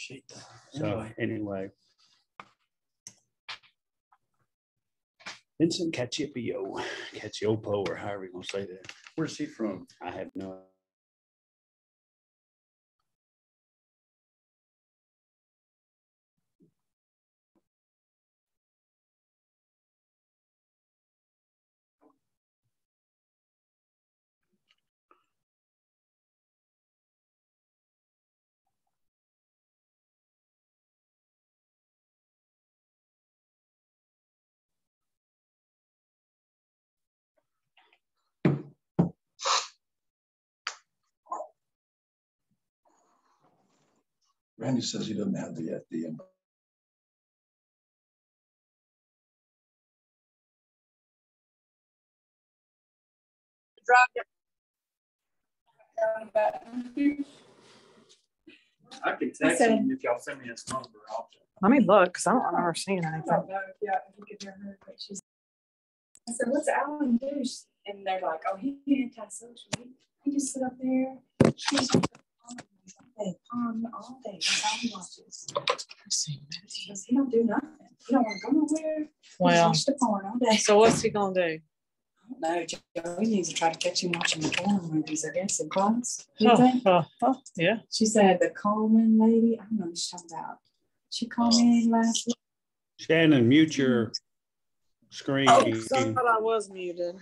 appreciate that. So anyway. Vincent Cacioppo, or however you gonna say that. Where's he from? I have no. Randy says he doesn't have the FDM. I can text him if y'all send me his number. Let me look because I don't remember seeing anything. I don't know if you could hear her, but she's. I said, "What's Alan do?" And they're like, "Oh, he's antisocial. He just sit up there. He's all day. That's all he watches. Because he don't do nothing. He don't want to go nowhere. Well, He watch the porn all day. so what's he gonna do? I don't know. Joey needs to try to catch him watching the porn movies, I guess, in class. You think? Yeah. She said the Coleman lady. I don't know what she's talking about. She called me last week. Shannon, mute your screen. Oh, I thought I was muted.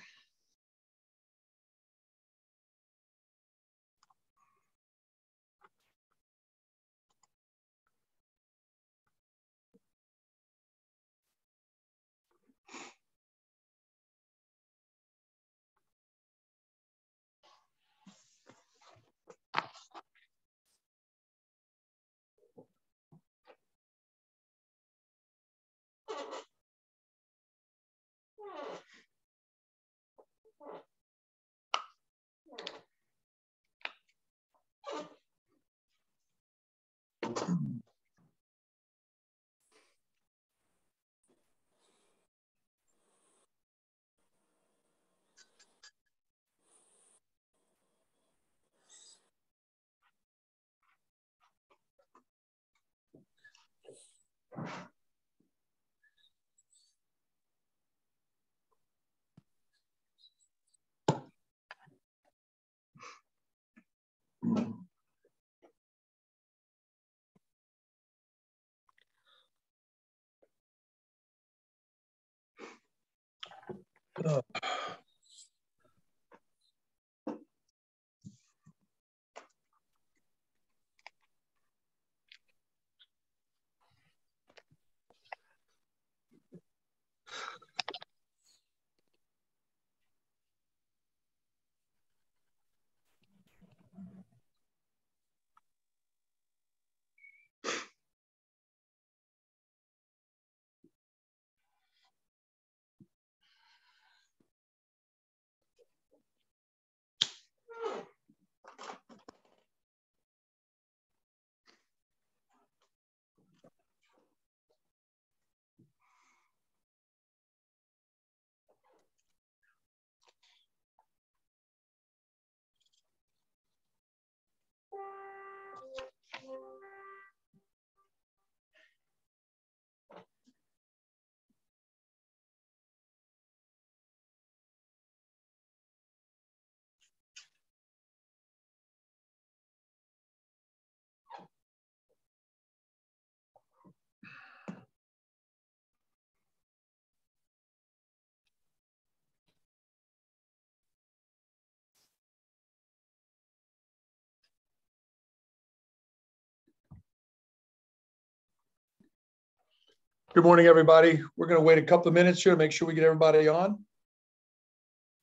Good morning, everybody. We're going to wait a couple of minutes here to make sure we get everybody on.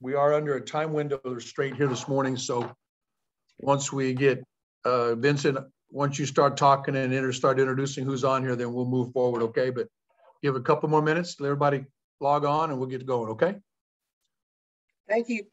We are under a time window restraint here this morning. So once we get Vincent, once you start talking and start introducing who's on here, then we'll move forward. Okay. But give a couple more minutes, let everybody log on and we'll get going. Okay. Thank you.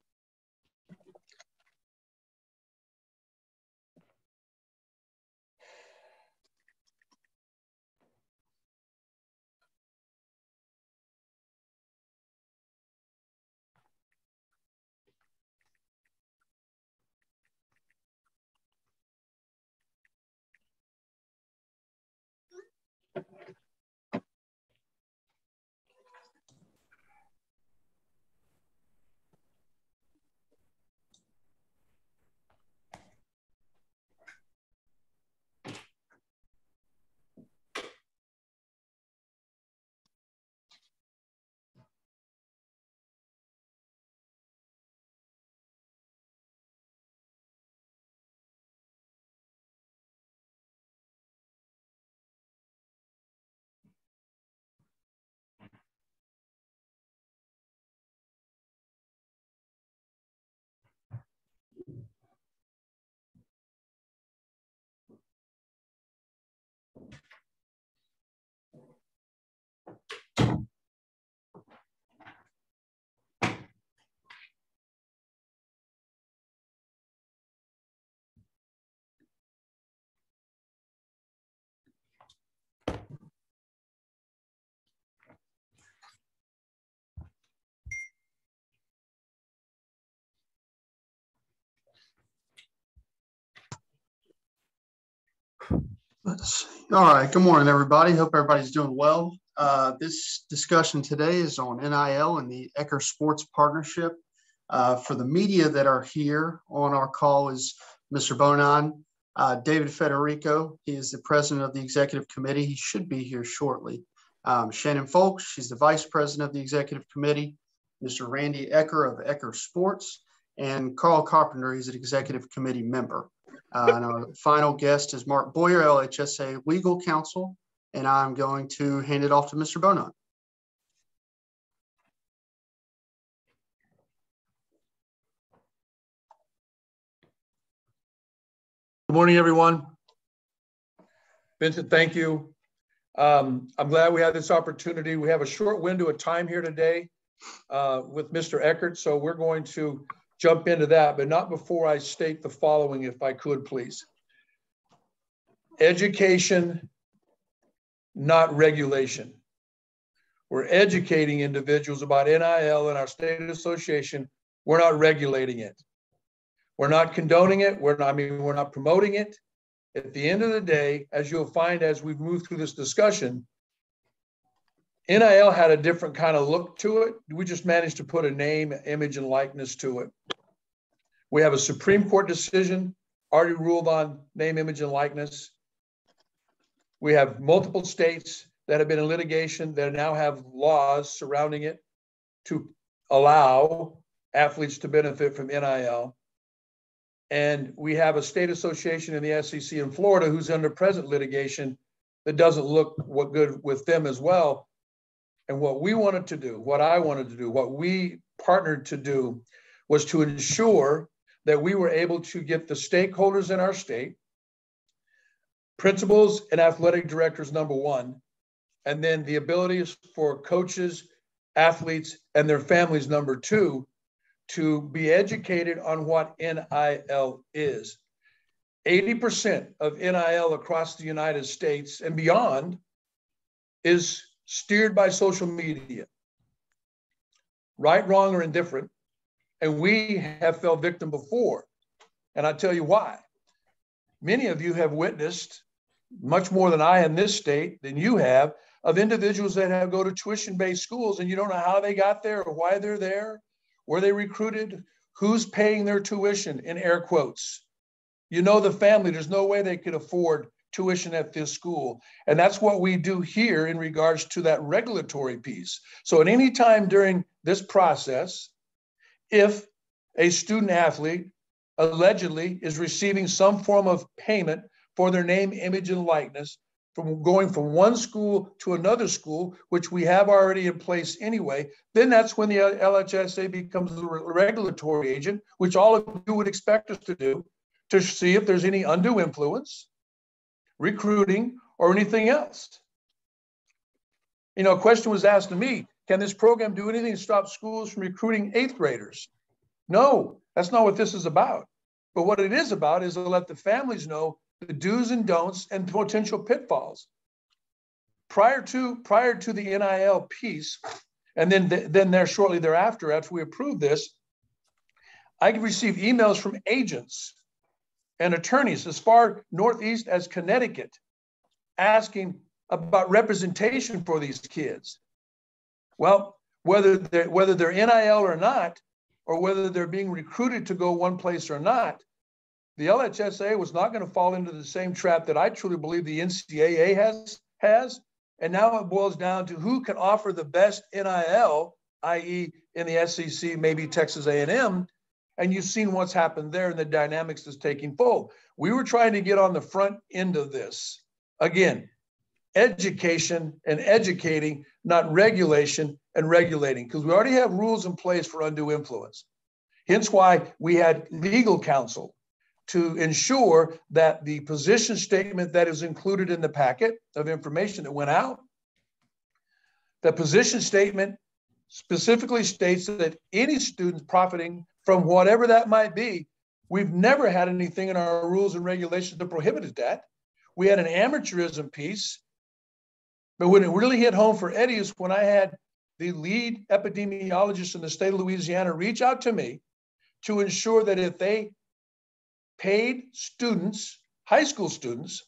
All right. Good morning, everybody. Hope everybody's doing well. This discussion today is on NIL and the Ecker Sports Partnership. For the media that are here on our call is Mr. Bonan, David Federico. He is the president of the executive committee. He should be here shortly. Shannon Shhs, she's the vice president of the executive committee. Mr. Randy Ecker of Ecker Sports, and Carl Carpenter, he's an executive committee member. And our final guest is Mark Boyer, LHSAA legal counsel, and I'm going to hand it off to Mr. Bonan. Good morning, everyone. Vincent, thank you. I'm glad we had this opportunity. We have a short window of time here today with Mr. Eckert, so we're going to jump into that, but not before I state the following, if I could, please. Education, not regulation. We're educating individuals about NIL and our state association. We're not regulating it. We're not condoning it. We're not promoting it. At the end of the day, as you'll find as we move through this discussion, NIL had a different kind of look to it. We just managed to put a name, image, and likeness to it. We have a Supreme Court decision already ruled on name, image, and likeness. We have multiple states that have been in litigation that now have laws surrounding it to allow athletes to benefit from NIL. And we have a state association in the SEC in Florida who's under present litigation that doesn't look good with them as well. And what we wanted to do, what I wanted to do, what we partnered to do was to ensure that we were able to get the stakeholders in our state, principals and athletic directors, number one, and then the abilities for coaches, athletes, and their families, number two, to be educated on what NIL is. 80% of NIL across the United States and beyond is steered by social media, right, wrong, or indifferent. And we have fell victim before. And I'll tell you why. Many of you have witnessed, much more than I in this state, than you have, of individuals that have go to tuition-based schools and you don't know how they got there or why they're there. Were they recruited? Who's paying their tuition, in air quotes? You know the family, there's no way they could afford tuition at this school. And that's what we do here in regards to that regulatory piece. So at any time during this process, if a student athlete allegedly is receiving some form of payment for their name, image, and likeness, from going from one school to another school, which we have already in place anyway, then that's when the LHSAA becomes the regulatory agent, which all of you would expect us to do, to see if there's any undue influence, recruiting, or anything else. You know, a question was asked to me, can this program do anything to stop schools from recruiting 8th graders? No, that's not what this is about. But what it is about is to let the families know the do's and don'ts and potential pitfalls. Prior to the NIL piece, and then there shortly thereafter, after we approve this, I received emails from agents and attorneys as far northeast as Connecticut asking about representation for these kids. Well, whether they're NIL or not, or whether they're being recruited to go one place or not, the LHSAA was not going to fall into the same trap that I truly believe the NCAA has. And now it boils down to who can offer the best NIL, i.e. in the SEC, maybe Texas A&M. And you've seen what's happened there and the dynamics that's taking fold. We were trying to get on the front end of this. Again, education and educating, not regulation and regulating, because we already have rules in place for undue influence. Hence why we had legal counsel to ensure that the position statement that is included in the packet of information that went out, the position statement specifically states that any student profiting from whatever that might be, we've never had anything in our rules and regulations that prohibited that. We had an amateurism piece, but when it really hit home for Eddie is when I had the lead epidemiologist in the state of Louisiana reach out to me to ensure that if they paid students, high school students,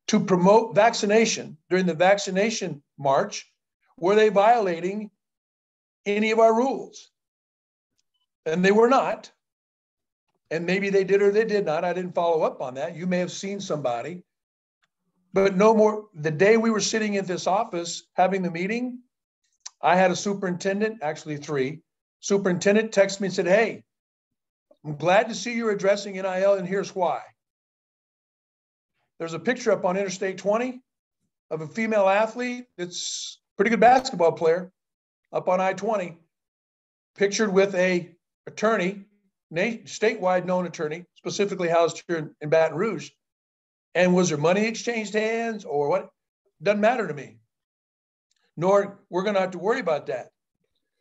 to promote vaccination during the vaccination march? Were they violating any of our rules? And they were not. And maybe they did or they did not. I didn't follow up on that. You may have seen somebody. But no more, the day we were sitting at this office having the meeting, I had a superintendent, actually 3, superintendent text me and said, hey, I'm glad to see you're addressing NIL and here's why. There's a picture up on Interstate 20 of a female athlete that's a pretty good basketball player up on I-20, pictured with a attorney, statewide known attorney, specifically housed here in Baton Rouge. And was there money exchanged hands or what? Doesn't matter to me. Nor we're going to have to worry about that.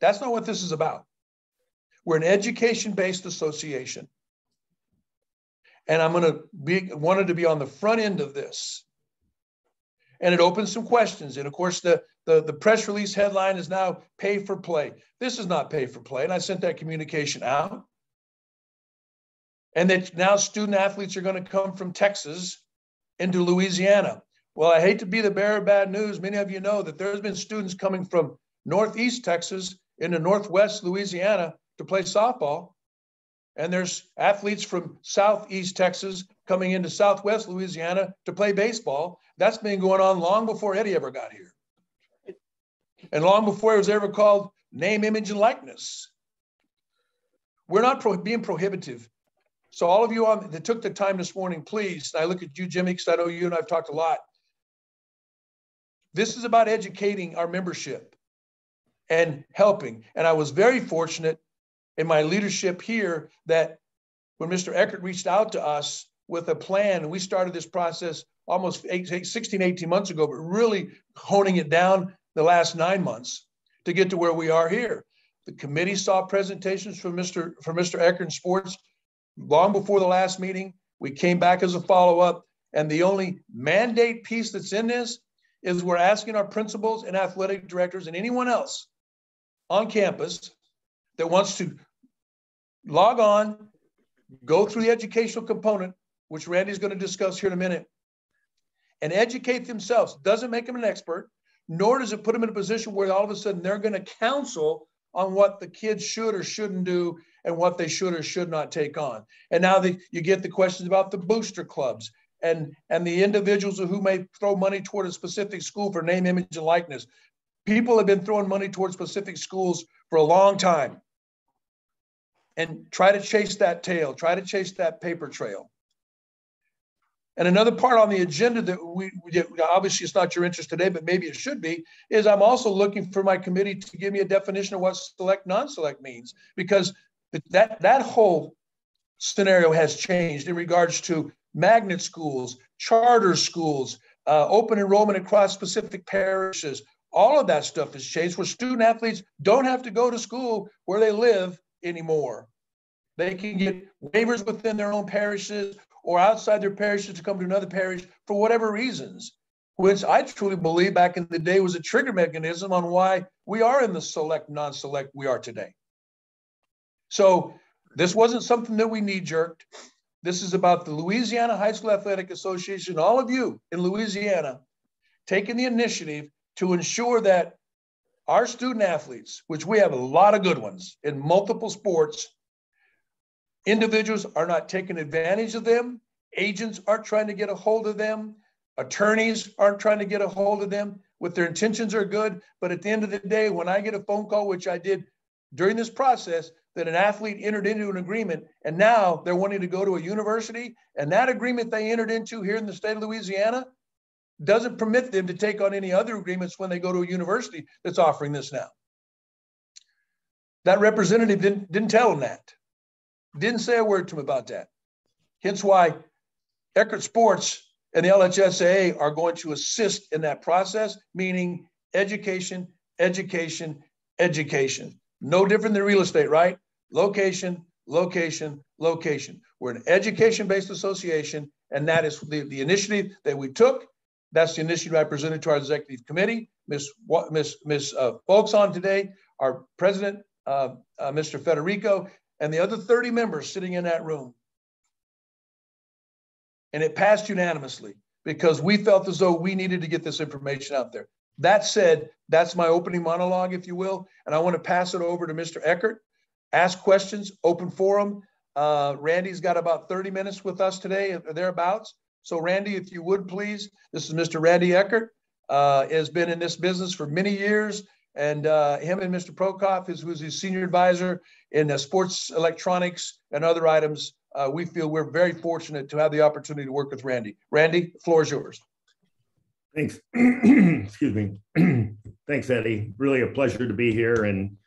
That's not what this is about. We're an education-based association. And I'm wanted to be on the front end of this. And it opens some questions. And of course, the press release headline is now pay for play. This is not pay for play. And I sent that communication out. And that now student athletes are going to come from Texas into Louisiana. Well, I hate to be the bearer of bad news. Many of you know that there's been students coming from Northeast Texas into Northwest Louisiana to play softball. And there's athletes from Southeast Texas coming into Southwest Louisiana to play baseball. That's been going on long before Eddie ever got here. And long before it was ever called name, image, and likeness. We're not being prohibitive. So all of you that took the time this morning, please, I look at you, Jimmy, because I know you and I've talked a lot. This is about educating our membership and helping. And I was very fortunate in my leadership here that when Mr. Eckert reached out to us with a plan, and we started this process almost 16, 18 months ago, but really honing it down the last 9 months to get to where we are here. The committee saw presentations from Mr. Eckert in sports long before the last meeting. We came back as a follow-up, and the only mandate piece that's in this is we're asking our principals and athletic directors and anyone else on campus that wants to log on, go through the educational component, which Randy's going to discuss here in a minute, and educate themselves. Doesn't make them an expert, nor does it put them in a position where all of a sudden they're going to counsel on what the kids should or shouldn't do and what they should or should not take on. And now you get the questions about the booster clubs and the individuals who may throw money toward a specific school for name, image, and likeness. People have been throwing money towards specific schools for a long time. And try to chase that tail, try to chase that paper trail. And another part on the agenda that obviously it's not your interest today, but maybe it should be, is I'm also looking for my committee to give me a definition of what select, non-select means, because that whole scenario has changed in regards to magnet schools, charter schools, open enrollment across specific parishes. All of that stuff has changed where student athletes don't have to go to school where they live anymore. They can get waivers within their own parishes or outside their parishes to come to another parish for whatever reasons, which I truly believe back in the day was a trigger mechanism on why we are in the select, non-select we are today. So this wasn't something that we knee-jerked. This is about the Louisiana High School Athletic Association, all of you in Louisiana, taking the initiative to ensure that our student athletes, which we have a lot of good ones in multiple sports, individuals are not taking advantage of them. Agents aren't trying to get a hold of them. Attorneys aren't trying to get a hold of them. With their intentions are good. But at the end of the day, when I get a phone call, which I did during this process, that an athlete entered into an agreement and now they're wanting to go to a university, and that agreement they entered into here in the state of Louisiana doesn't permit them to take on any other agreements when they go to a university that's offering this now. That representative didn't tell them that. Didn't say a word to him about that. Hence why Eckert Sports and the LHSAA are going to assist in that process, meaning education, education, education. No different than real estate, right? Location, location, location. We're an education-based association, and that is the initiative that we took. That's the initiative I presented to our executive committee. Ms. Folks on today, our president, Mr. Federico, and the other 30 members sitting in that room. And it passed unanimously. because we felt as though we needed to get this information out there. That said, that's my opening monologue, if you will, and I want to pass it over to Mr. Eckert. Ask questions, open forum. Randy's got about 30 minutes with us today, or thereabouts. So Randy, if you would please, this is Mr. Randy Eckert, has been in this business for many years, and him and Mr. Prokoff, who's his senior advisor in sports electronics and other items. We feel we're very fortunate to have the opportunity to work with Randy. Randy, the floor is yours. Thanks. Excuse me. Thanks, Eddie. Really a pleasure to be here, and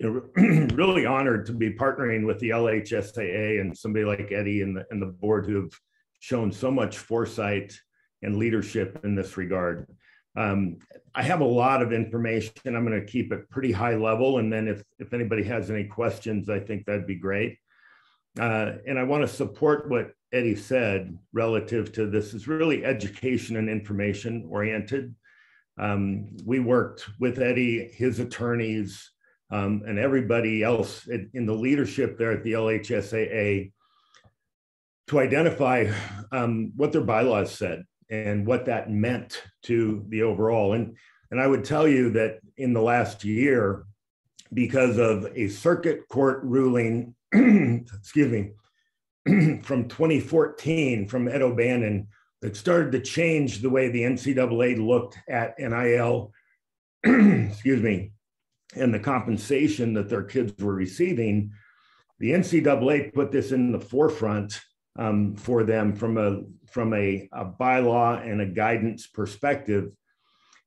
really honored to be partnering with the LHSAA and somebody like Eddie and the board who have shown so much foresight and leadership in this regard. I have a lot of information. I'm going to keep it pretty high level, and then if anybody has any questions, I think that'd be great. And I want to support what Eddie said relative to this is really education and information oriented. We worked with Eddie, his attorneys, and everybody else in the leadership there at the LHSAA to identify what their bylaws said and what that meant to the overall. And I would tell you that in the last year, because of a circuit court ruling, excuse me, from 2014 from Ed O'Bannon, that started to change the way the NCAA looked at NIL, excuse me, and the compensation that their kids were receiving. The NCAA put this in the forefront for them from a bylaw and a guidance perspective.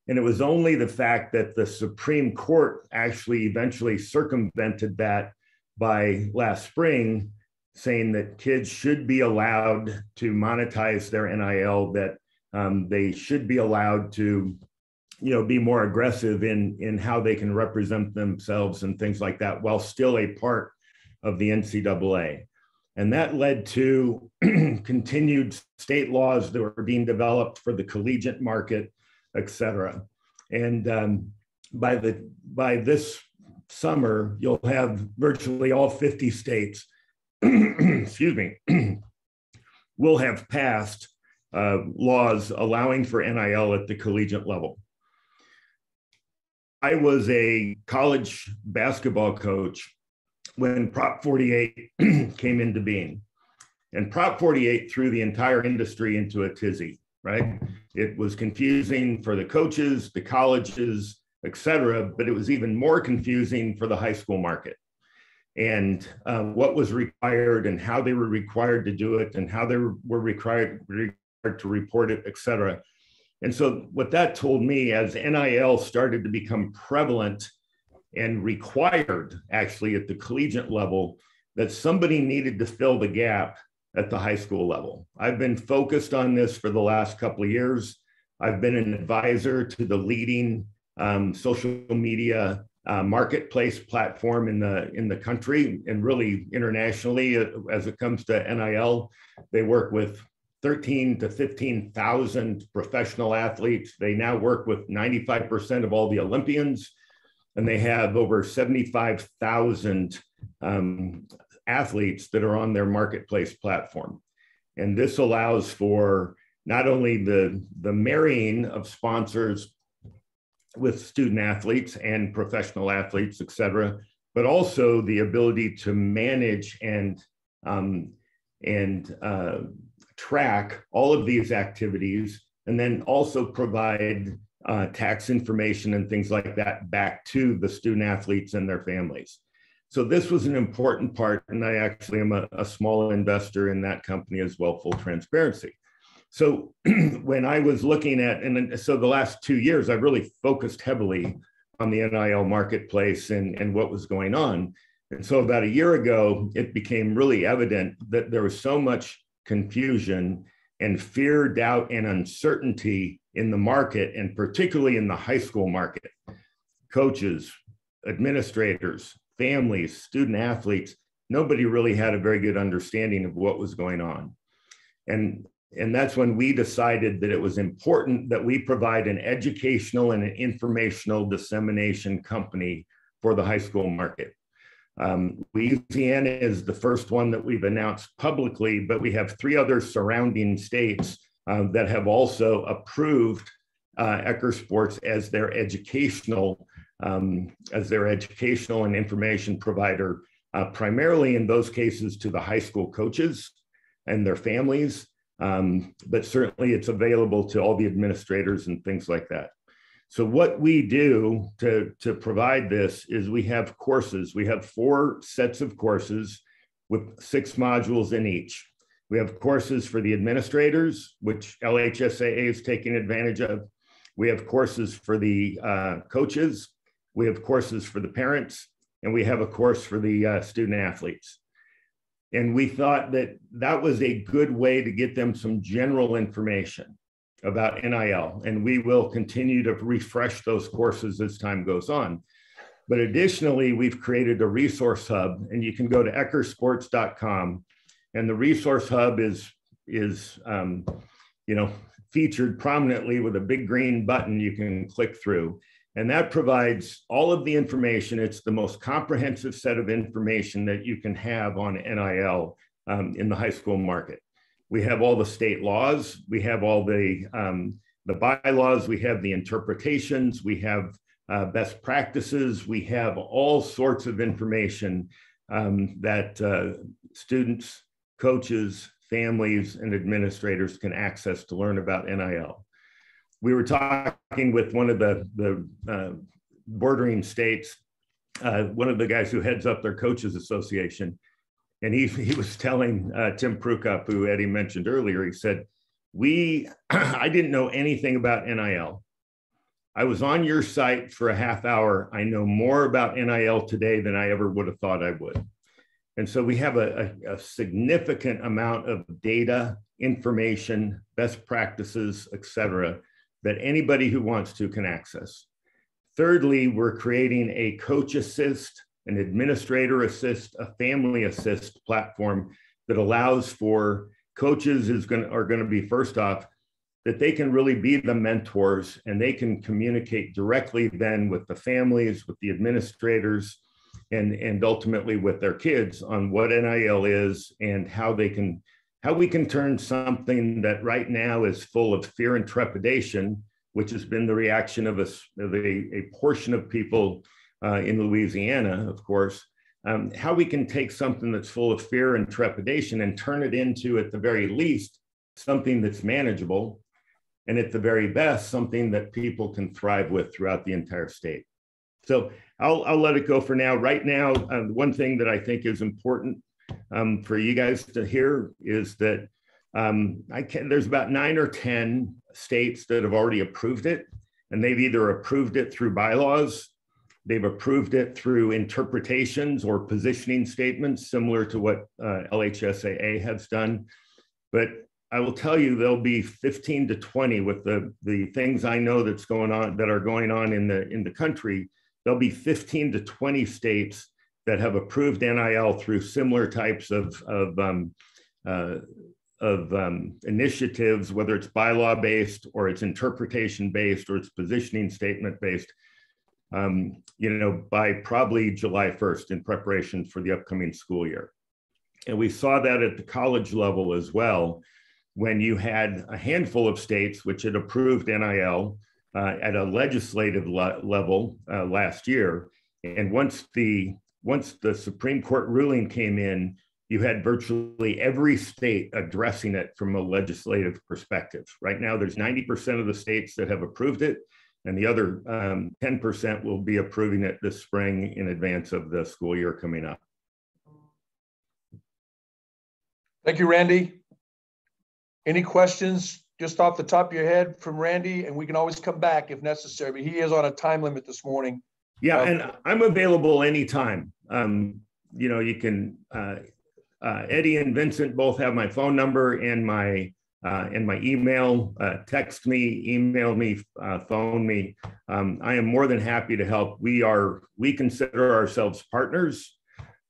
And it was only the fact that the Supreme Court actually eventually circumvented that by last spring, saying that kids should be allowed to monetize their NIL, that they should be allowed to, be more aggressive in how they can represent themselves and things like that, while still a part of the NCAA. And that led to continued state laws that were being developed for the collegiate market, et cetera. And by this summer, you'll have virtually all 50 states, excuse me, will have passed laws allowing for NIL at the collegiate level. I was a college basketball coach when Prop 48 came into being. And Prop 48 threw the entire industry into a tizzy, right? It was confusing for the coaches, the colleges, et cetera, but it was even more confusing for the high school market. And what was required and how they were required to do it and how they were required to report it, et cetera. And so what that told me, as NIL started to become prevalent and required actually at the collegiate level, that somebody needed to fill the gap at the high school level. I've been focused on this for the last couple of years. I've been an advisor to the leading social media marketplace platform in the country and really internationally as it comes to NIL. They work with 13 to 15,000 professional athletes. They now work with 95% of all the Olympians, and they have over 75,000 athletes that are on their marketplace platform. And this allows for not only the marrying of sponsors with student athletes and professional athletes, et cetera, but also the ability to manage and track all of these activities, and then also provide tax information and things like that back to the student athletes and their families. So this was an important part, and I actually am a small investor in that company as well, full transparency. So when I was looking at, and so the last 2 years, I really focused heavily on the NIL marketplace and what was going on. And so about a year ago, it became really evident that there was so much confusion and fear, doubt, and uncertainty in the market, and particularly in the high school market. Coaches, administrators, families, student athletes, nobody really had a very good understanding of what was going on. And that's when we decided that it was important that we provide an educational and an informational dissemination company for the high school market. Louisiana is the first one that we've announced publicly, but we have 3 other surrounding states that have also approved Ecker Sports as their educational and information provider, primarily in those cases to the high school coaches and their families. But certainly it's available to all the administrators and things like that. So what we do to provide this is we have courses. We have 4 sets of courses with 6 modules in each. We have courses for the administrators, which LHSAA is taking advantage of. We have courses for the coaches. We have courses for the parents, and we have a course for the student athletes. And we thought that that was a good way to get them some general information about NIL. And we will continue to refresh those courses as time goes on. But additionally, we've created a resource hub, and you can go to eckersports.com. And the resource hub is featured prominently with a big green button you can click through. And that provides all of the information. It's the most comprehensive set of information that you can have on NIL in the high school market. We have all the state laws. We have all the bylaws. We have the interpretations. We have best practices. We have all sorts of information that students, coaches, families, and administrators can access to learn about NIL. We were talking with one of the bordering states, one of the guys who heads up their coaches association, and he was telling Tim Prukop, who Eddie mentioned earlier, he said, I didn't know anything about NIL. I was on your site for a half hour. I know more about NIL today than I ever would have thought I would. And so we have a significant amount of data, information, best practices, et cetera, that anybody who wants to can access. Thirdly, we're creating a coach assist, an administrator assist, a family assist platform that allows for coaches are going to be first off, that they can really be the mentors and they can communicate directly then with the families, with the administrators, and ultimately with their kids on what NIL is and how we can turn something that right now is full of fear and trepidation, which has been the reaction of a portion of people in Louisiana, of course, how we can take something that's full of fear and trepidation and turn it into, at the very least, something that's manageable, and at the very best, something that people can thrive with throughout the entire state. So I'll let it go for now. Right now, one thing that I think is important for you guys to hear is that there's about 9 or 10 states that have already approved it, and they've either approved it through bylaws, they've approved it through interpretations or positioning statements, similar to what LHSAA has done. But I will tell you, there'll be 15 to 20 with the things I know that are going on in the country. There'll be 15 to 20 states that have approved NIL through similar types of initiatives, whether it's bylaw based or it's interpretation based or it's positioning statement based, by probably July 1st in preparation for the upcoming school year. And we saw that at the college level as well, when you had a handful of states which had approved NIL at a legislative level last year. And once the Supreme Court ruling came in, you had virtually every state addressing it from a legislative perspective. Right now, there's 90% of the states that have approved it, and the other 10% will be approving it this spring in advance of the school year coming up. Thank you, Randy. Any questions just off the top of your head from Randy? And we can always come back if necessary, but he is on a time limit this morning. Yeah, and I'm available anytime. You can, Eddie and Vincent both have my phone number and my email. Text me, email me, phone me. I am more than happy to help. We consider ourselves partners.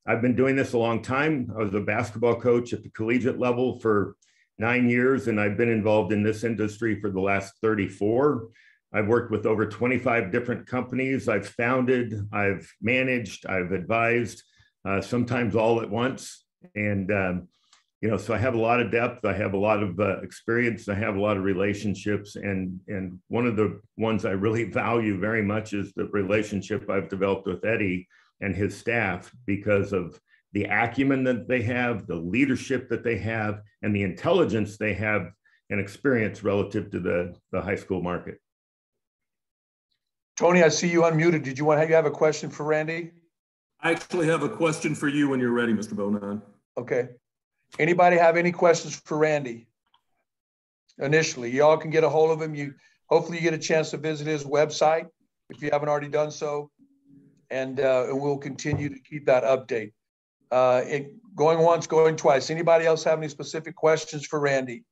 I've been doing this a long time. I was a basketball coach at the collegiate level for 9 years, and I've been involved in this industry for the last 34. I've worked with over 25 different companies. I've founded, I've managed, I've advised, sometimes all at once. And so I have a lot of depth, I have a lot of experience, I have a lot of relationships, and one of the ones I really value very much is the relationship I've developed with Eddie and his staff, because of the acumen that they have, the leadership that they have, and the intelligence they have and experience relative to the high school market. Tony, I see you unmuted. Did you have a question for Randy? I actually have a question for you when you're ready, Mr. Bonan. Okay. Anybody have any questions for Randy? Initially, y'all can get a hold of him. Hopefully you get a chance to visit his website if you haven't already done so. And we'll continue to keep that update. Going once, going twice. Anybody else have any specific questions for Randy?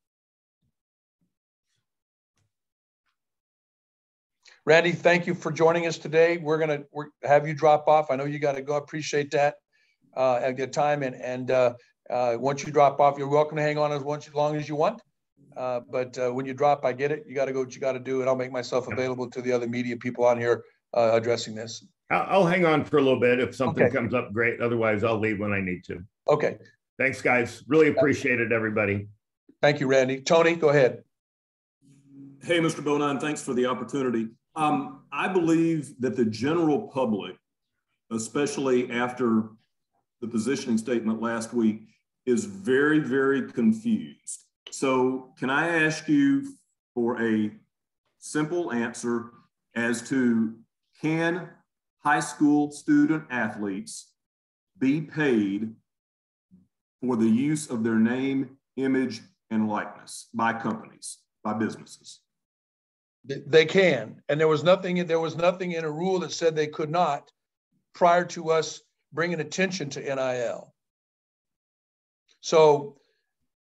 Randy, thank you for joining us today. We're gonna have you drop off. I know you got to go. I appreciate that at your time. And once you drop off, you're welcome to hang on as long as you want. But when you drop, I get it. You got to go what you got to do, and I'll make myself available to the other media people on here addressing this. I'll hang on for a little bit. If something comes up, great. Otherwise, I'll leave when I need to. Okay. Thanks, guys. Really appreciate it, everybody. Thank you, Randy. Tony, go ahead. Hey, Mr. Bonan, thanks for the opportunity. I believe that the general public, especially after the positioning statement last week, is very, very confused. So can I ask you for a simple answer as to, can high school student athletes be paid for the use of their name, image, and likeness by companies, by businesses? They can, and there was nothing in a rule that said they could not prior to us bringing attention to NIL. So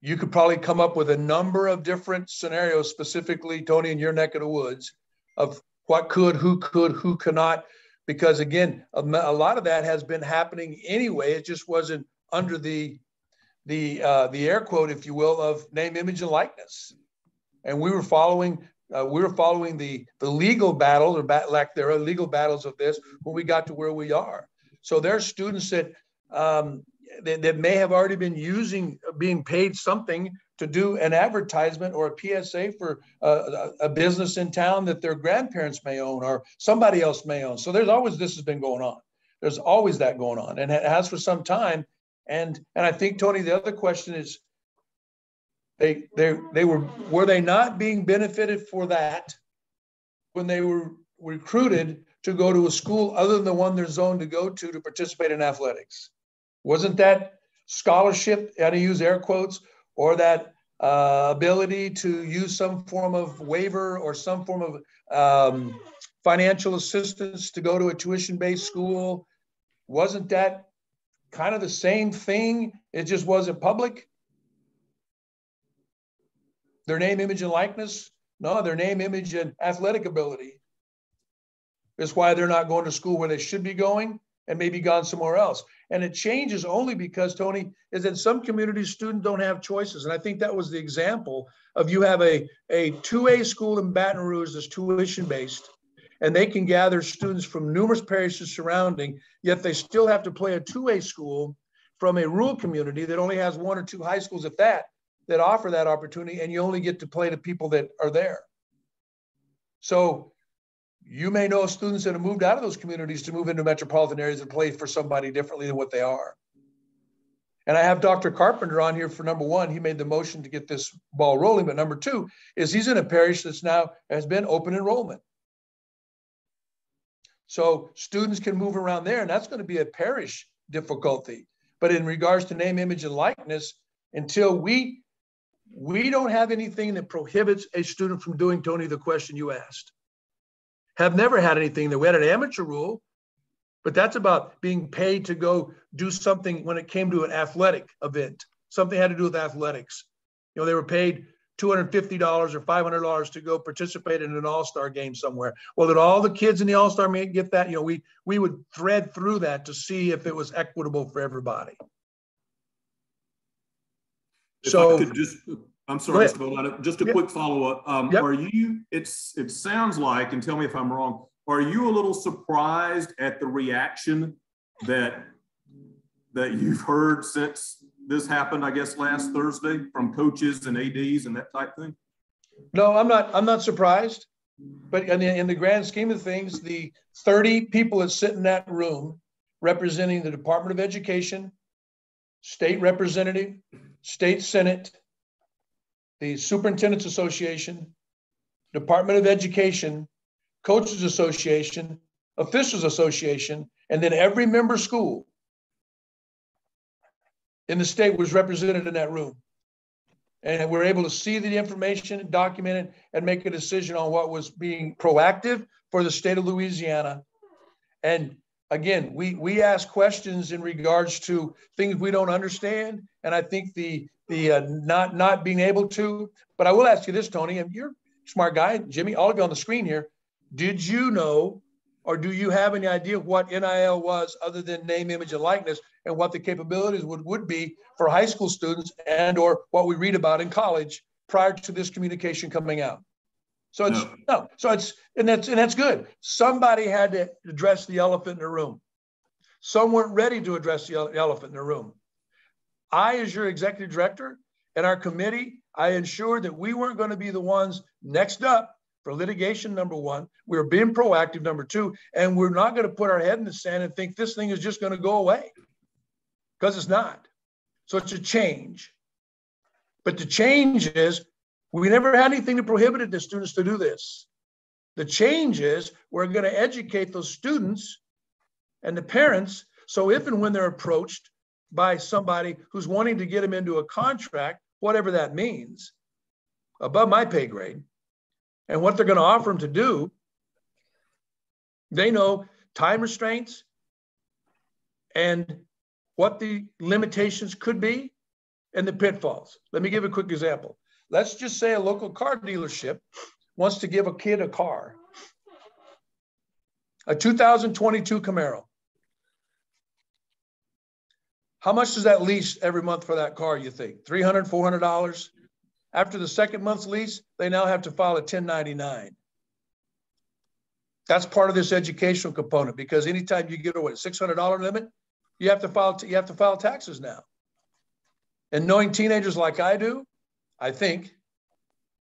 you could probably come up with a number of different scenarios, specifically, Tony, in your neck of the woods, of what could, who cannot, because again, a lot of that has been happening anyway. It just wasn't under the air quote, if you will, of name, image, and likeness. And we were following the legal battle, or lack thereof, legal battles of this when we got to where we are. So there are students that that may have already been being paid something to do an advertisement or a PSA for a business in town that their grandparents may own or somebody else may own. So there's always, this has been going on. There's always that going on, and it has for some time. And I think, Tony, the other question is, were they not being benefited for that when they were recruited to go to a school other than the one they're zoned to go to participate in athletics? Wasn't that scholarship, and I use air quotes, or that ability to use some form of waiver or some form of financial assistance to go to a tuition-based school? Wasn't that kind of the same thing? It just wasn't public. Their name, image, and likeness? No, their name, image, and athletic ability is why they're not going to school where they should be going and maybe gone somewhere else. And it changes only because, Tony, is that some communities, students don't have choices. And I think that was the example of, you have a 2A school in Baton Rouge that's tuition-based, and they can gather students from numerous parishes surrounding, yet they still have to play a 2A school from a rural community that only has 1 or 2 high schools, if that offer that opportunity, and you only get to play to people that are there. So you may know students that have moved out of those communities to move into metropolitan areas and play for somebody differently than what they are. And I have Dr. Carpenter on here for number 1. He made the motion to get this ball rolling. But number 2 is he's in a parish that's now has been open enrollment. So students can move around there, and that's going to be a parish difficulty. But in regards to name, image, and likeness, until we don't have anything that prohibits a student from doing, Tony, the question you asked. Have never had anything that we had an amateur rule, but that's about being paid to go do something when it came to an athletic event. Something had to do with athletics. You know, they were paid $250 or $500 to go participate in an all-star game somewhere. Well, did all the kids in the all-star game get that? You know, we would thread through that to see if it was equitable for everybody. So, I'm sorry, Mr. Bonan, just a quick follow-up. Yep. Are you, it sounds like, and tell me if I'm wrong, are you a little surprised at the reaction that you've heard since this happened, I guess, last Thursday from coaches and ADs and that type thing? No, I'm not surprised. But in the grand scheme of things, the 30 people that sit in that room representing the Department of Education, state representative, state senate, the Superintendent's Association, Department of Education, Coaches Association, Officials Association, and then every member school in the state was represented in that room. And we're able to see the information, document it, and make a decision on what was being proactive for the state of Louisiana. And again, we ask questions in regards to things we don't understand. And I think the not being able to, but I will ask you this, Tony, and you're a smart guy, Jimmy, all of you on the screen here. Did you know, or do you have any idea what NIL was other than name, image, and likeness, and what the capabilities would be for high school students and or what we read about in college prior to this communication coming out? So it's no. So it's and that's good. Somebody had to address the elephant in the room. Some weren't ready to address the elephant in the room. I, as your executive director and our committee, I ensured that we weren't going to be the ones next up for litigation, number one. We were being proactive, number two, and we're not going to put our head in the sand and think this thing is just going to go away, because it's not. So it's a change. But the change is we never had anything that prohibited the students to do this. The change is we're going to educate those students and the parents, so if and when they're approached by somebody who's wanting to get them into a contract, whatever that means, above my pay grade, and what they're going to offer them to do, they know time restraints and what the limitations could be and the pitfalls. Let me give a quick example. Let's just say a local car dealership wants to give a kid a car, a 2022 Camaro. How much does that lease every month for that car, you think? $300, $400? After the second month's lease, they now have to file a 1099. That's part of this educational component, because anytime you get a $600 limit, you have to file taxes now. And knowing teenagers like I do, I think,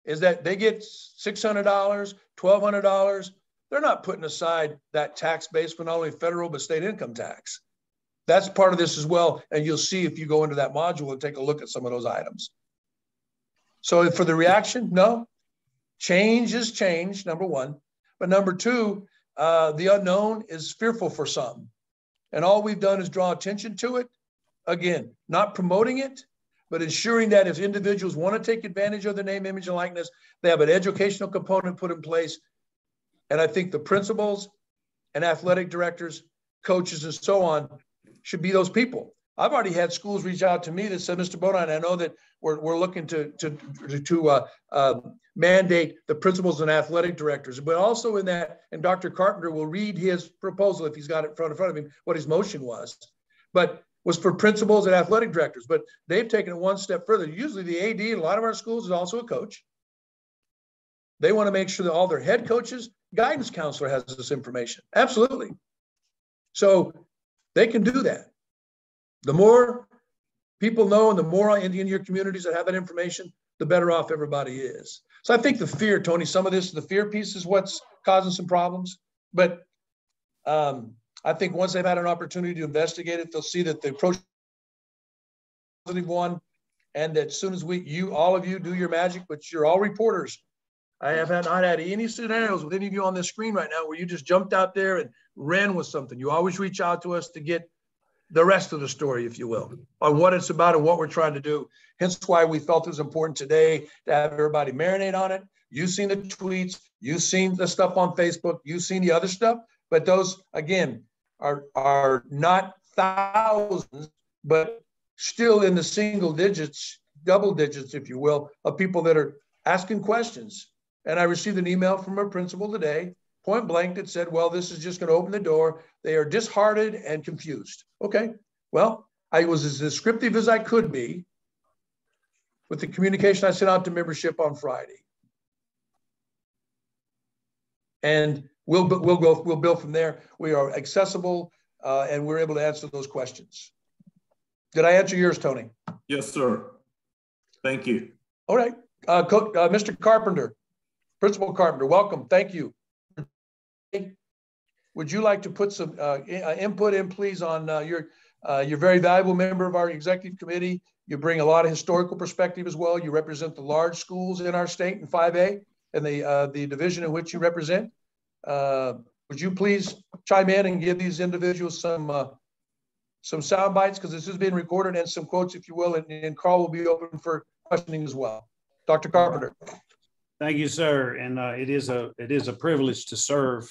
is that they get $600, $1,200. They're not putting aside that tax base for not only federal, but state income tax. That's part of this as well. And you'll see if you go into that module and take a look at some of those items. So for the reaction, no. Change is change, number one. But number two, the unknown is fearful for some. And all we've done is draw attention to it. Again, not promoting it, but ensuring that if individuals want to take advantage of the name, image, and likeness, they have an educational component put in place. And I think the principals and athletic directors, coaches, and so on should be those people. I've already had schools reach out to me that said, Mr. Bodine, I know that we're looking to mandate the principals and athletic directors, but also in that, and Dr. Carpenter will read his proposal if he's got it in front of him, what his motion was, but was for principals and athletic directors. But they've taken it one step further. Usually the AD in a lot of our schools is also a coach. They want to make sure that all their head coaches, guidance counselor has this information. Absolutely. So they can do that. The more people know and the more in your communities that have that information, the better off everybody is. So I think the fear, Tony, some of this, the fear piece is what's causing some problems. But I think once they've had an opportunity to investigate it, they'll see that the approach is a positive one. And that as soon as all of you do your magic, but you're all reporters. I have not had any scenarios with any of you on this screen right now where you just jumped out there and ran with something. You always reach out to us to get the rest of the story, if you will, on what it's about and what we're trying to do. Hence why we felt it was important today to have everybody marinate on it. You've seen the tweets, you've seen the stuff on Facebook, you've seen the other stuff, but those, again, are not thousands, but still in the single digits, double digits, if you will, of people that are asking questions. And I received an email from a principal today, point blank, that said, well, this is just going to open the door. They are disheartened and confused. Okay, well, I was as descriptive as I could be with the communication I sent out to membership on Friday. And we'll build from there. We are accessible and we're able to answer those questions. Did I answer yours, Tony? Yes, sir. Thank you. All right. Mr. Carpenter, Principal Carpenter, welcome. Thank you. Would you like to put some input in, please, on you're very valuable member of our executive committee. You bring a lot of historical perspective as well. You represent the large schools in our state in 5A and the division in which you represent. Would you please chime in and give these individuals some sound bites, because this is being recorded, and some quotes, if you will, and Carl will be open for questioning as well. Dr. Carpenter. Thank you, sir. And it is a privilege to serve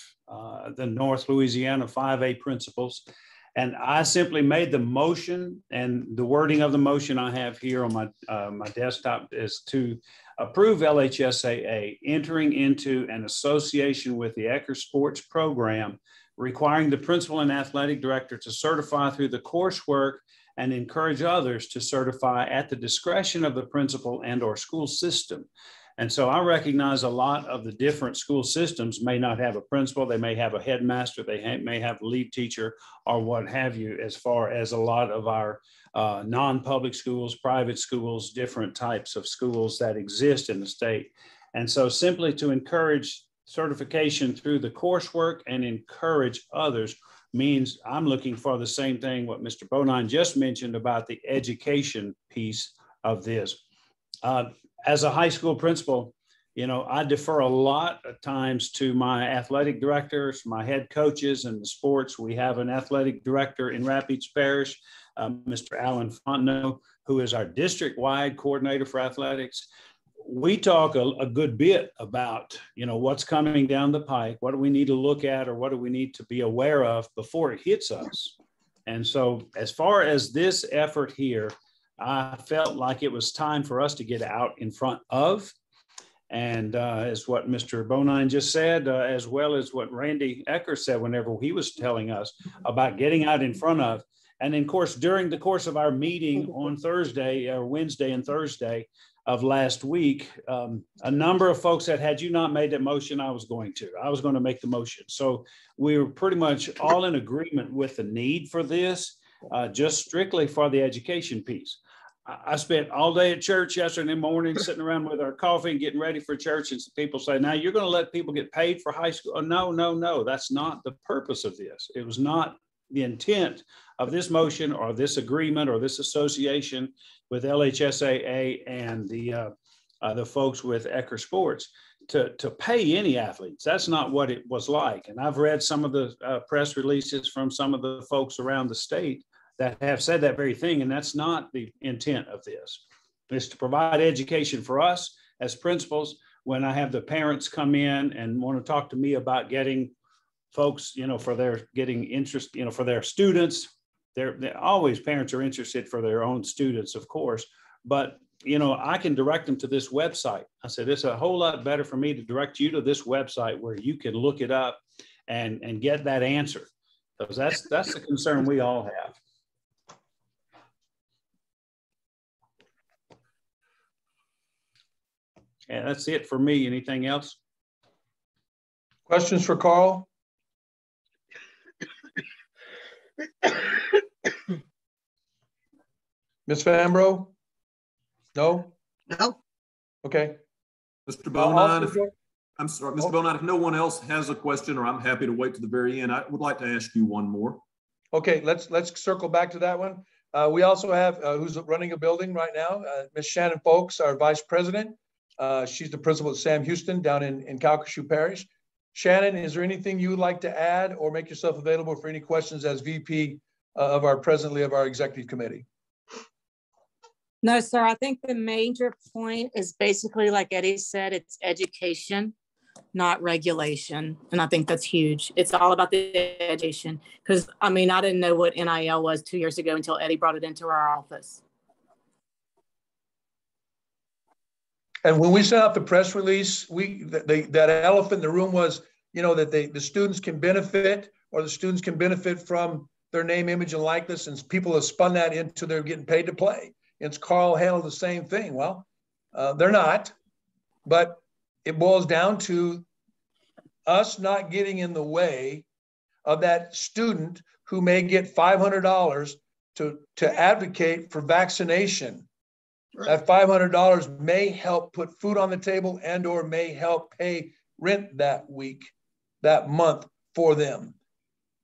the North Louisiana 5A principals. And I simply made the motion, and the wording of the motion I have here on my desktop is to approve LHSAA entering into an association with the Ecker Sports Program, requiring the principal and athletic director to certify through the coursework and encourage others to certify at the discretion of the principal and or school system. And so I recognize a lot of the different school systems may not have a principal, they may have a headmaster, they may have a lead teacher or what have you, as far as a lot of our non-public schools, private schools, different types of schools that exist in the state. And so simply to encourage certification through the coursework and encourage others means I'm looking for the same thing what Mr. Bonine just mentioned about the education piece of this. As a high school principal, you know, I defer a lot of times to my athletic directors, my head coaches in the sports. We have an athletic director in Rapides Parish, Mr. Alan Fontenot, who is our district-wide coordinator for athletics. We talk a good bit about, you know, what's coming down the pike, what do we need to look at, or what do we need to be aware of before it hits us. And so as far as this effort here, I felt like it was time for us to get out in front of, and as what Mr. Bonine just said, as well as what Randy Ecker said whenever he was telling us about getting out in front of. And then, of course, during the course of our meeting on Thursday or Wednesday and Thursday of last week, a number of folks said, had you not made that motion, I was going to make the motion. So we were pretty much all in agreement with the need for this, just strictly for the education piece. I spent all day at church yesterday morning, sitting around with our coffee and getting ready for church. And some people say, now you're going to let people get paid for high school. Oh, no. That's not the purpose of this. It was not the intent of this motion or this agreement or this association with LHSAA and the folks with Ecker Sports to pay any athletes. That's not what it was like. And I've read some of the press releases from some of the folks around the state that have said that very thing. And that's not the intent of this. It's to provide education for us as principals. When I have the parents come in and want to talk to me about getting folks, you know, for their getting interest, you know, for their students, they're always, parents are interested for their own students, of course, but you know, I can direct them to this website. I said, it's a whole lot better for me to direct you to this website where you can look it up and get that answer. Because that's the concern we all have. Yeah, that's it for me. Anything else? Questions for Carl? Ms. Fambrough? No? No. Okay. Mr. Bonine, I'm sorry, Mr. Bonine, if no one else has a question, or I'm happy to wait to the very end, I would like to ask you one more. Okay, let's circle back to that one. We also have who's running a building right now, Ms. Shannon Shhs, our vice president. She's the principal at Sam Houston down in Calcasieu Parish. Shannon, is there anything you would like to add or make yourself available for any questions as VP of our executive committee? No, sir. I think the major point is basically, like Eddie said, it's education, not regulation. And I think that's huge. It's all about the education. Because, I mean, I didn't know what NIL was 2 years ago until Eddie brought it into our office. And when we sent out the press release, that elephant in the room was, you know, that the students can benefit, or the students can benefit from their name, image, and likeness, and people have spun that into they're getting paid to play. It's Carl handled the same thing. Well, they're not, but it boils down to us not getting in the way of that student who may get $500 to advocate for vaccination. That $500 may help put food on the table and or may help pay rent that week, that month for them.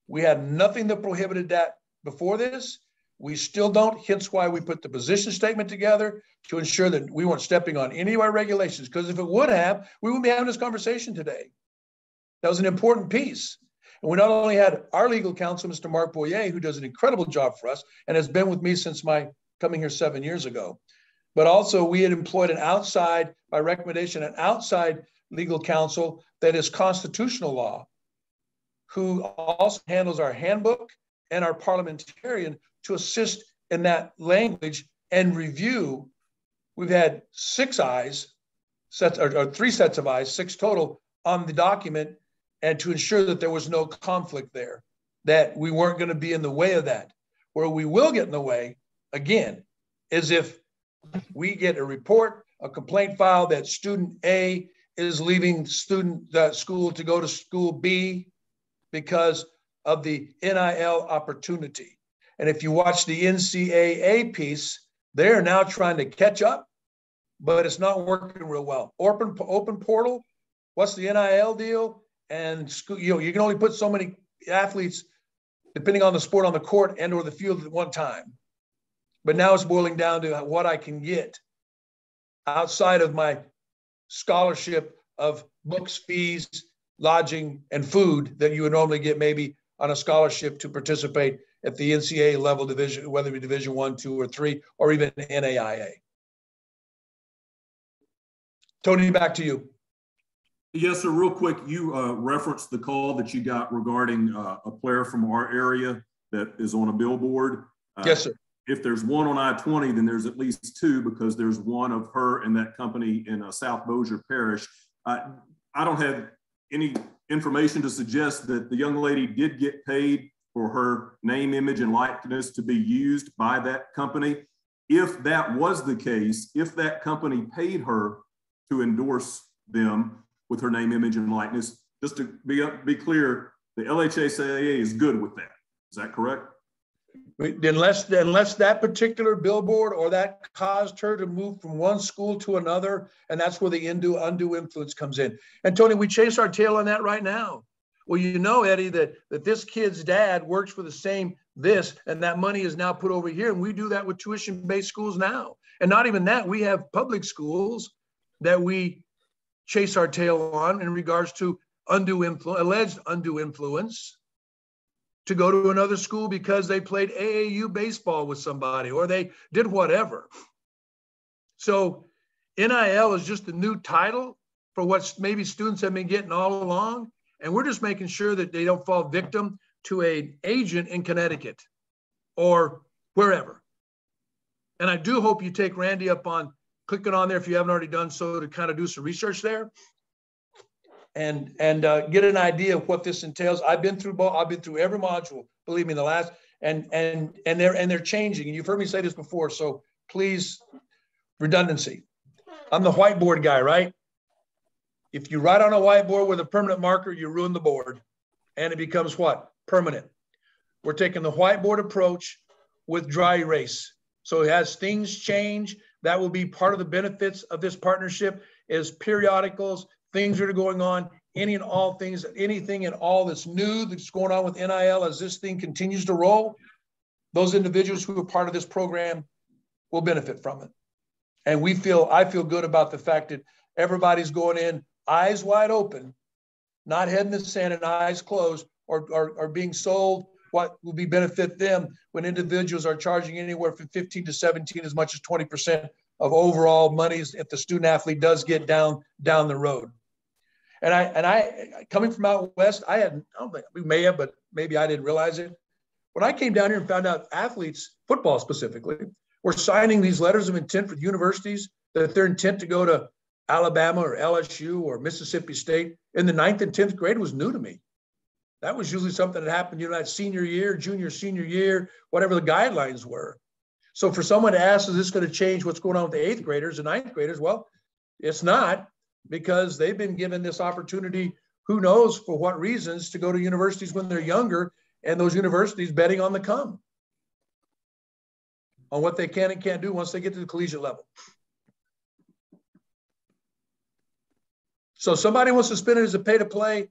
We had nothing that prohibited that before this. We still don't, hence why we put the position statement together to ensure that we weren't stepping on any of our regulations, because if it would have, we wouldn't be having this conversation today. That was an important piece. And we not only had our legal counsel, Mr. Mark Boyer, who does an incredible job for us and has been with me since my coming here 7 years ago, but also we had employed an outside, by recommendation, an outside legal counsel that is constitutional law, who also handles our handbook and our parliamentarian to assist in that language and review. We've had 6 eyes, or 3 sets of eyes, 6 total on the document, and to ensure that there was no conflict there, that we weren't going to be in the way of that. Where we will get in the way, again, is if we get a report, a complaint file that student A is leaving school to go to school B because of the NIL opportunity. And if you watch the NCAA piece, they're now trying to catch up, but it's not working real well. Open portal, what's the NIL deal? And school, you can only put so many athletes, depending on the sport, on the court and or the field at one time. But now it's boiling down to what I can get outside of my scholarship of books, fees, lodging, and food that you would normally get maybe on a scholarship to participate at the NCAA level division, whether it be Division 1, 2, or 3, or even NAIA. Tony, back to you. Yes, sir. Real quick, you referenced the call that you got regarding a player from our area that is on a billboard. Yes, sir. If there's one on I-20, then there's at least 2, because there's one of her and that company in South Bossier Parish. I don't have any information to suggest that the young lady did get paid for her name, image, and likeness to be used by that company. If that was the case, if that company paid her to endorse them with her name, image, and likeness, just to be clear, the LHSAA is good with that. Is that correct? Unless that particular billboard or that caused her to move from one school to another, and that's where the undue influence comes in. And Tony, we chase our tail on that right now. Well, you know, Eddie, that this kid's dad works for the same this, and that money is now put over here, and we do that with tuition-based schools now. And not even that, we have public schools that we chase our tail on in regards to alleged undue influence, to go to another school because they played AAU baseball with somebody or they did whatever. So NIL is just a new title for what maybe students have been getting all along. And we're just making sure that they don't fall victim to an agent in Connecticut or wherever. And I do hope you take Randy up on clicking on there if you haven't already done so, to kind of do some research there and get an idea of what this entails. I've been through every module, believe me, the last, and they're changing. And you've heard me say this before, so please, redundancy. I'm the whiteboard guy, right? If you write on a whiteboard with a permanent marker, you ruin the board, and it becomes what? Permanent. We're taking the whiteboard approach with dry erase. So as things change, that will be part of the benefits of this partnership, is periodicals, things that are going on, any and all things, anything and all that's new that's going on with NIL as this thing continues to roll, those individuals who are part of this program will benefit from it. And I feel good about the fact that everybody's going in eyes wide open, not head in the sand and eyes closed, or being sold what will be benefit them when individuals are charging anywhere from 15 to 17, as much as 20% of overall monies if the student athlete does get down the road. And I coming from out west, I don't think we may have, but maybe I didn't realize it. When I came down here and found out athletes, football specifically, were signing these letters of intent for universities that their intent to go to Alabama or LSU or Mississippi State in the 9th and 10th grade was new to me. That was usually something that happened, that senior year, junior, senior year, whatever the guidelines were. So for someone to ask, is this going to change what's going on with the 8th graders and 9th graders? Well, it's not, because they've been given this opportunity, who knows for what reasons, to go to universities when they're younger, and those universities betting on the come. on what they can and can't do once they get to the collegiate level. So somebody wants to spin it as a pay to play.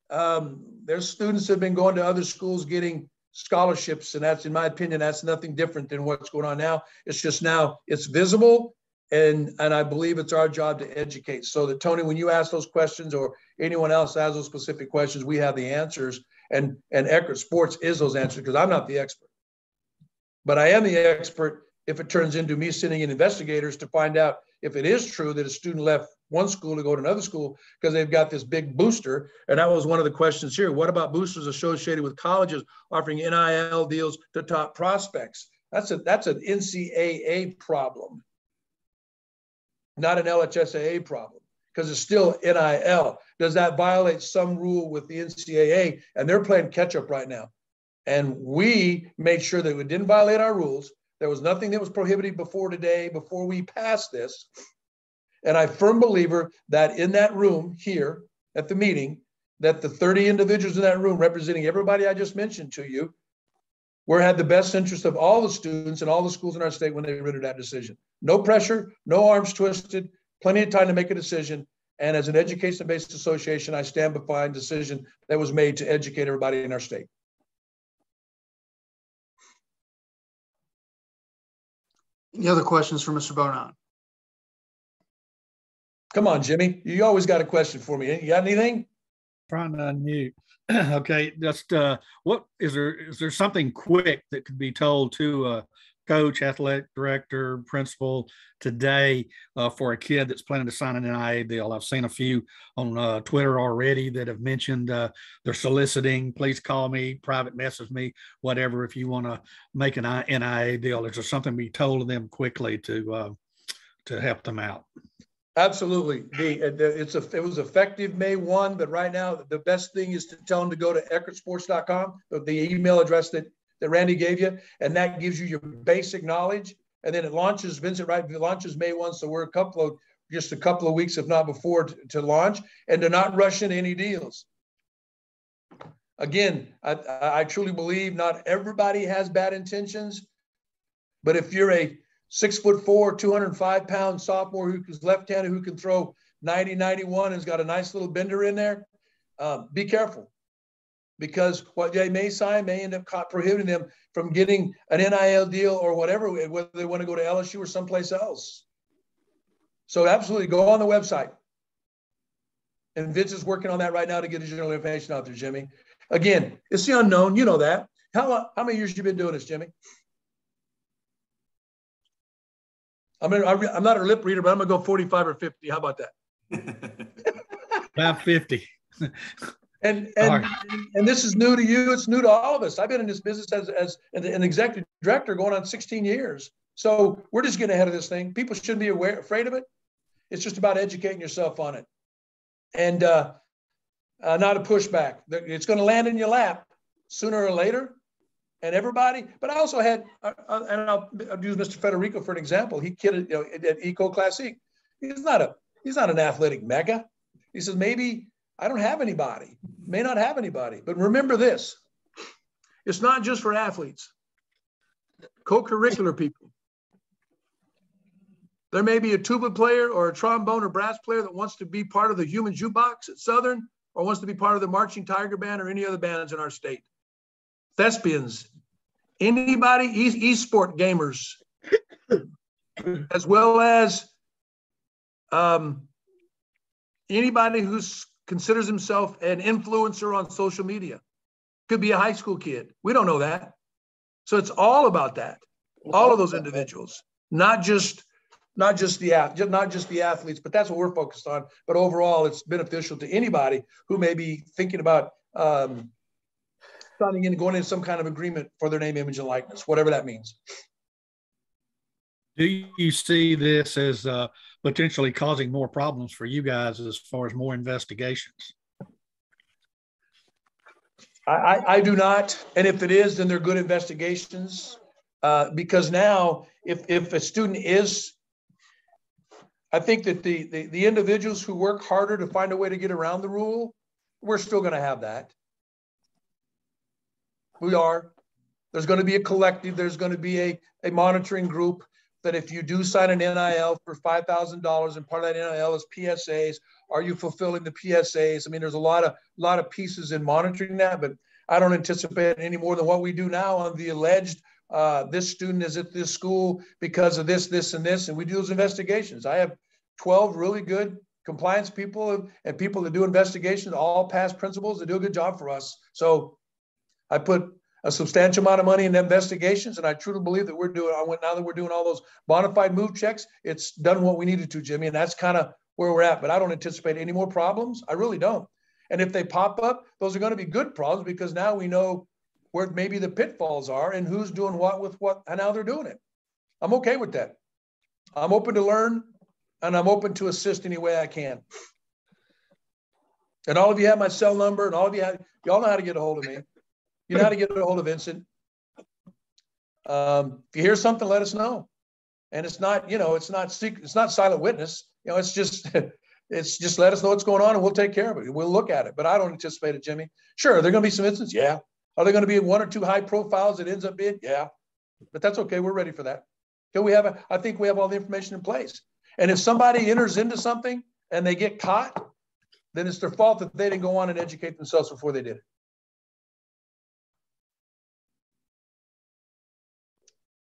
There's students that have been going to other schools getting scholarships, and that's, in my opinion, that's nothing different than what's going on now. It's just now it's visible, and I believe it's our job to educate. So that, Tony, when you ask those questions or anyone else has those specific questions, we have the answers, and Eckerd Sports is those answers, because I'm not the expert. But I am the expert if it turns into me sending in investigators to find out if it is true that a student left one school to go to another school because they've got this big booster. And that was one of the questions here. What about boosters associated with colleges offering NIL deals to top prospects? That's an NCAA problem, not an LHSAA problem, because it's still NIL. Does that violate some rule with the NCAA? And they're playing catch up right now. And we made sure that we didn't violate our rules. There was nothing that was prohibited before today, before we passed this. And I'm a firm believer that in that room here at the meeting, that the 30 individuals in that room representing everybody I just mentioned to you, had the best interest of all the students and all the schools in our state when they rendered that decision. No pressure, no arms twisted, plenty of time to make a decision. And as an education-based association, I stand behind the decision that was made to educate everybody in our state. Any other questions for Mr. Bonan? Come on, Jimmy. You always got a question for me. You got anything? Trying to unmute. Okay, just what is there something quick that could be told to a coach, athletic director, principal today for a kid that's planning to sign an NIL deal? I've seen a few on Twitter already that have mentioned they're soliciting. Please call me, private message me, whatever, if you want to make an NIL deal. Is there something to be told to them quickly to help them out? Absolutely. It was effective May 1, but right now the best thing is to tell them to go to eckerdsports.com, the email address that Randy gave you, and that gives you your basic knowledge. And then it launches, Vincent, right? It launches May 1, so we're just a couple of weeks, if not before, to launch, and to not rush into any deals. Again, I truly believe not everybody has bad intentions, but if you're a 6'4", 205-pound sophomore who's left-handed, who can throw 90, 91 and has got a nice little bender in there, be careful, because what they may sign may end up prohibiting them from getting an NIL deal or whatever, whether they want to go to LSU or someplace else. So absolutely go on the website. And Vince is working on that right now to get his general information out there, Jimmy. Again, it's the unknown. You know that. How many years have you been doing this, Jimmy? I'm not a lip reader, but I'm going to go 45 or 50. How about that? About 50. And this is new to you. It's new to all of us. I've been in this business as an executive director going on 16 years. So we're just getting ahead of this thing. People shouldn't be afraid of it. It's just about educating yourself on it. And not a pushback. It's going to land in your lap sooner or later. And everybody, but I also had, and I'll use Mr. Federico for an example. He kidded, at Eco Classic. He's not an athletic mecca. He says, maybe I don't have anybody, may not have anybody. But remember this, it's not just for athletes, co-curricular people. There may be a tuba player or a trombone or brass player that wants to be part of the Human Jukebox at Southern, or wants to be part of the Marching Tiger Band or any other bands in our state. Thespians, anybody, e-sport gamers, as well as anybody who considers himself an influencer on social media. Could be a high school kid. We don't know that. So it's all about that. All of those individuals, not just the athletes, but that's what we're focused on. But overall, it's beneficial to anybody who may be thinking about signing in and going into some kind of agreement for their name, image, and likeness, whatever that means. Do you see this as potentially causing more problems for you guys as far as more investigations? I do not. And if it is, then they're good investigations. Because now, if a student is, I think that the individuals who work harder to find a way to get around the rule, we're still going to have that. We are. There's going to be a collective. There's going to be a monitoring group that if you do sign an NIL for $5,000 and part of that NIL is PSAs, are you fulfilling the PSAs? I mean, there's a lot of pieces in monitoring that, but I don't anticipate any more than what we do now on the alleged this student is at this school because of this, this, and this, and we do those investigations. I have 12 really good compliance people and people that do investigations, all past principals that do a good job for us. So I put a substantial amount of money in investigations, and I truly believe that now that we're doing all those bona fide move checks, it's done what we needed to, Jimmy, and that's kind of where we're at. But I don't anticipate any more problems. I really don't. And if they pop up, those are going to be good problems because now we know where maybe the pitfalls are and who's doing what with what and how they're doing it. I'm okay with that. I'm open to learn, and I'm open to assist any way I can. And all of you have my cell number, and all of y'all know how to get a hold of me. You know how to get a hold of Vincent. If you hear something, let us know. And it's not, it's not secret. It's not silent witness. It's just let us know what's going on and we'll take care of it. We'll look at it, but I don't anticipate it, Jimmy. Sure. Are there going to be some instances? Yeah. Are there going to be one or two high profiles that ends up being? Yeah, but that's okay. We're ready for that. I think we have all the information in place. And if somebody enters into something and they get caught, then it's their fault that they didn't go on and educate themselves before they did it.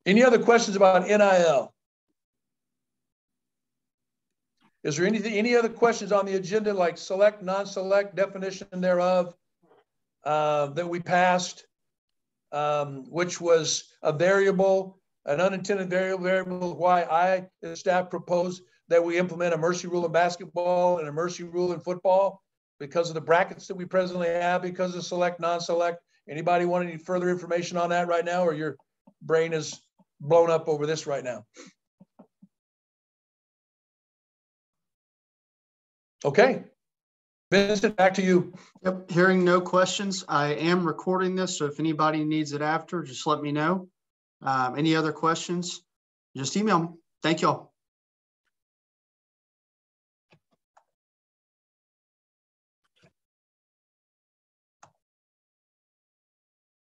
Any other questions about NIL? Is there any other questions on the agenda like select, non-select, definition thereof that we passed, which was a variable, an unintended variable, why I, as staff, proposed that we implement a mercy rule in basketball and a mercy rule in football because of the brackets that we presently have, because of select, non-select. Anybody want any further information on that right now, or your brain is blown up over this right now? Okay. Vincent, back to you. Yep, hearing no questions. I am recording this, so if anybody needs it after, just let me know. Any other questions, just email me. Thank y'all.